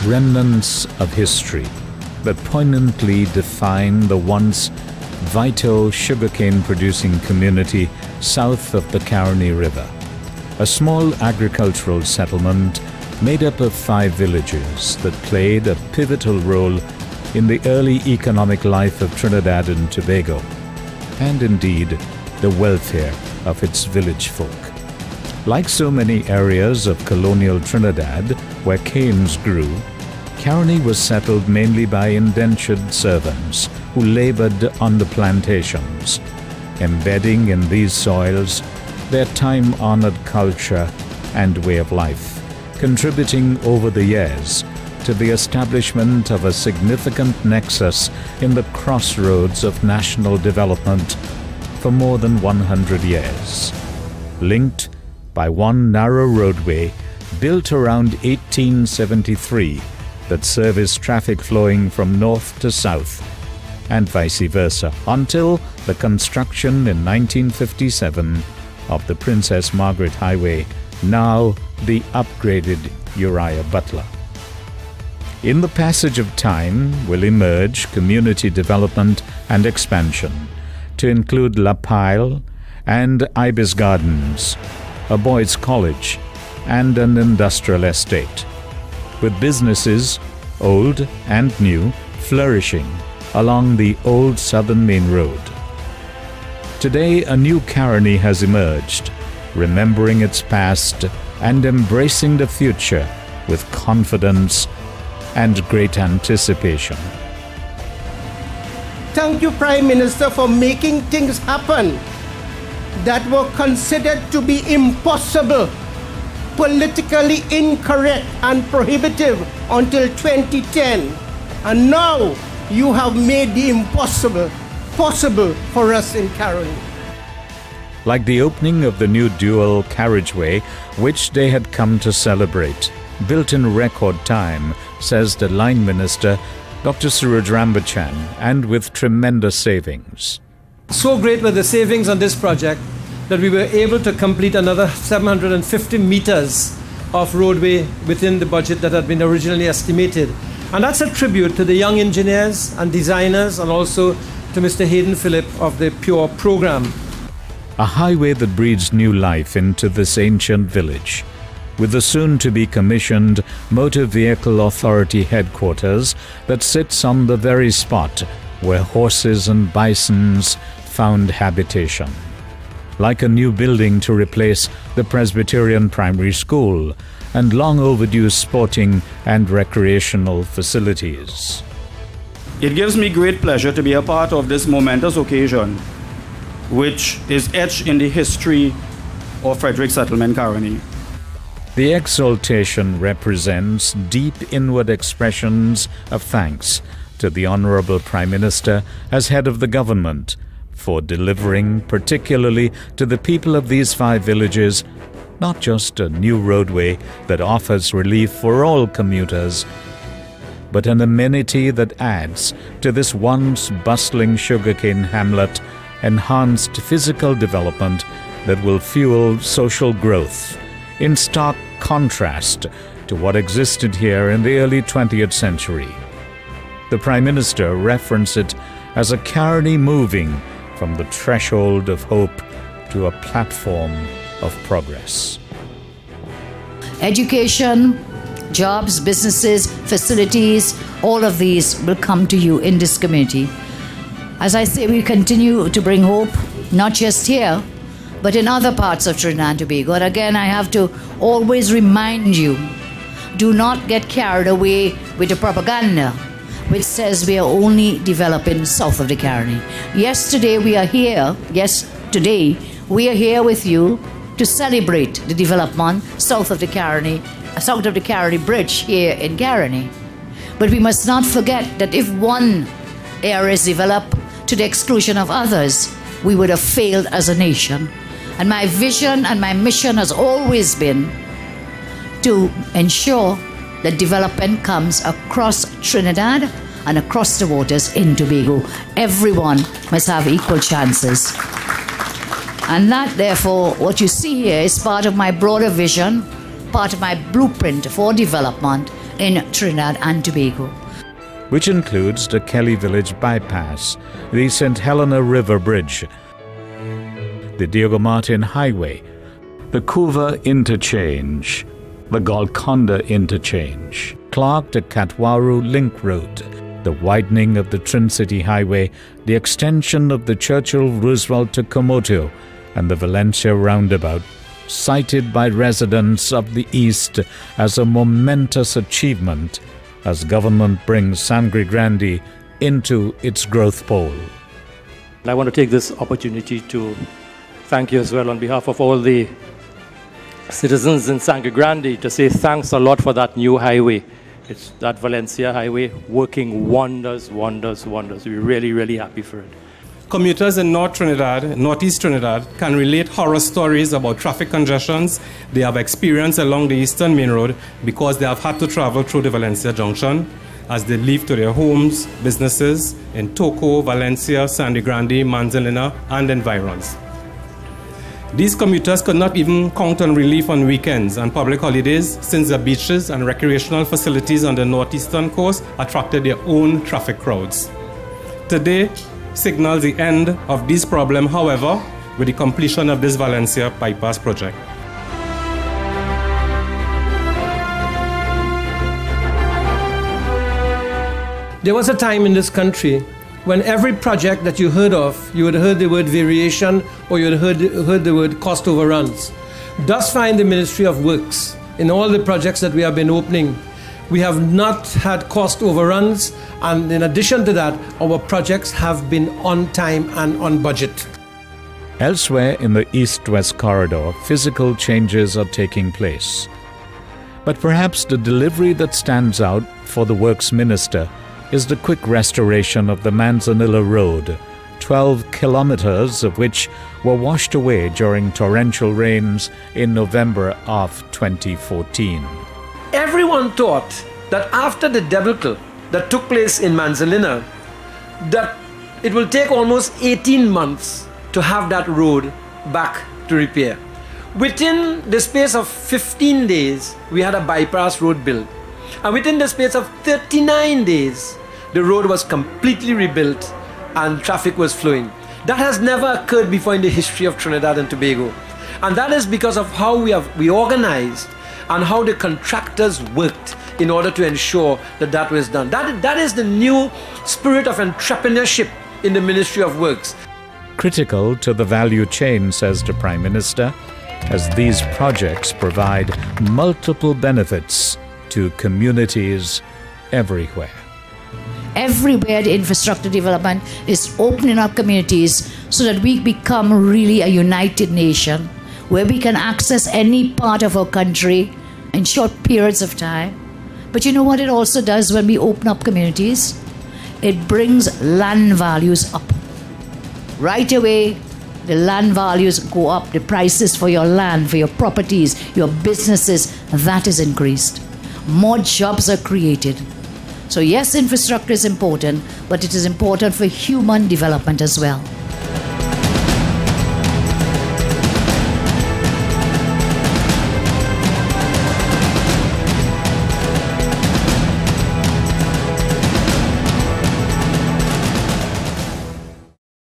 remnants of history that poignantly define the once vital sugarcane producing community south of the Caroni River, a small agricultural settlement made up of 5 villages that played a pivotal role in the early economic life of Trinidad and Tobago, and indeed the welfare of its village folk. Like so many areas of colonial Trinidad where canes grew, Caroni was settled mainly by indentured servants who labored on the plantations, embedding in these soils their time-honored culture and way of life, contributing over the years to the establishment of a significant nexus in the crossroads of national development for more than 100 years, linked by one narrow roadway built around 1873 that serviced traffic flowing from north to south and vice versa, until the construction in 1957 of the Princess Margaret Highway, now the upgraded Uriah Butler. In the passage of time will emerge community development and expansion to include La Pile and Ibis Gardens, a boys' college, and an industrial estate, with businesses, old and new, flourishing along the old southern main road. Today, a new Caroni has emerged, remembering its past and embracing the future with confidence and great anticipation. Thank you, Prime Minister, for making things happen that were considered to be impossible, politically incorrect and prohibitive until 2010. And now you have made the impossible possible for us in Caroni. Like the opening of the new dual carriageway, which they had come to celebrate, built in record time, says the line minister, Dr. Suraj Rambachan, and with tremendous savings. So great were the savings on this project that we were able to complete another 750 meters of roadway within the budget that had been originally estimated. And that's a tribute to the young engineers and designers, and also to Mr. Hayden Phillip of the Pure program. A highway that breathes new life into this ancient village, with the soon-to-be commissioned Motor Vehicle Authority headquarters that sits on the very spot where horses and bisons found habitation. Like a new building to replace the Presbyterian Primary School and long overdue sporting and recreational facilities. It gives me great pleasure to be a part of this momentous occasion, which is etched in the history of Frederick Settlement Caroni. The exaltation represents deep inward expressions of thanks to the Honorable Prime Minister as head of the government for delivering, particularly to the people of these 5 villages, not just a new roadway that offers relief for all commuters, but an amenity that adds to this once bustling sugarcane hamlet enhanced physical development that will fuel social growth, in stark contrast to what existed here in the early 20th century. The Prime Minister referenced it as a Caroni moving from the threshold of hope to a platform of progress. Education, jobs, businesses, facilities, all of these will come to you in this community. As I say, we continue to bring hope, not just here, but in other parts of Trinidad and Tobago. And again, I have to always remind you, do not get carried away with the propaganda which says we are only developing south of the Caroni. Yesterday we are here with you to celebrate the development south of the Caroni Bridge here in Caroni. But we must not forget that if one area is developed to the exclusion of others, we would have failed as a nation. And my vision and my mission has always been to ensure that development comes across Trinidad and across the waters in Tobago. Everyone must have equal chances. And that, therefore, what you see here is part of my broader vision, part of my blueprint for development, in Trinidad and Tobago, which includes the Kelly Village Bypass, the St. Helena River Bridge, the Diego Martin Highway, the Couva Interchange, the Golconda Interchange, Clark to Katwaru Link Road, the widening of the Trin-City Highway, the extension of the Churchill-Roosevelt to Komoto, and the Valencia Roundabout, cited by residents of the East as a momentous achievement as government brings Sangre Grande into its growth pole. I want to take this opportunity to thank you as well on behalf of all the citizens in Sangre Grande to say thanks a lot for that new highway. It's that Valencia highway working wonders, wonders, wonders. We're really, really happy for it. Commuters in North Trinidad, Northeast Trinidad, can relate horror stories about traffic congestions they have experienced along the Eastern Main Road because they have had to travel through the Valencia Junction as they leave to their homes, businesses in Toco, Valencia, Sangre Grande, Manzanilla, and environs. These commuters could not even count on relief on weekends and public holidays since the beaches and recreational facilities on the northeastern coast attracted their own traffic crowds. Today signals the end of this problem, however, with the completion of this Valencia bypass project. There was a time in this country when every project that you heard of, you would have heard the word variation or you would have heard the word cost overruns. Thus far in the Ministry of Works, in all the projects that we have been opening, we have not had cost overruns, and in addition to that, our projects have been on time and on budget. Elsewhere in the East-West corridor, physical changes are taking place. But perhaps the delivery that stands out for the Works Minister is the quick restoration of the Manzanilla Road, 12 kilometers of which were washed away during torrential rains in November of 2014. Everyone thought that after the debacle that took place in Manzanilla, that it will take almost 18 months to have that road back to repair. Within the space of 15 days, we had a bypass road built. And within the space of 39 days, the road was completely rebuilt and traffic was flowing. That has never occurred before in the history of Trinidad and Tobago. And that is because of how we organized and how the contractors worked in order to ensure that that was done. That is the new spirit of entrepreneurship in the Ministry of Works. Critical to the value chain, says the Prime Minister, as these projects provide multiple benefits to communities everywhere. Everywhere the infrastructure development is opening up communities so that we become really a united nation where we can access any part of our country in short periods of time. But you know what it also does when we open up communities? It brings land values up. Right away, the land values go up. The prices for your land, for your properties, your businesses, that is increased. More jobs are created. So yes, infrastructure is important, but it is important for human development as well.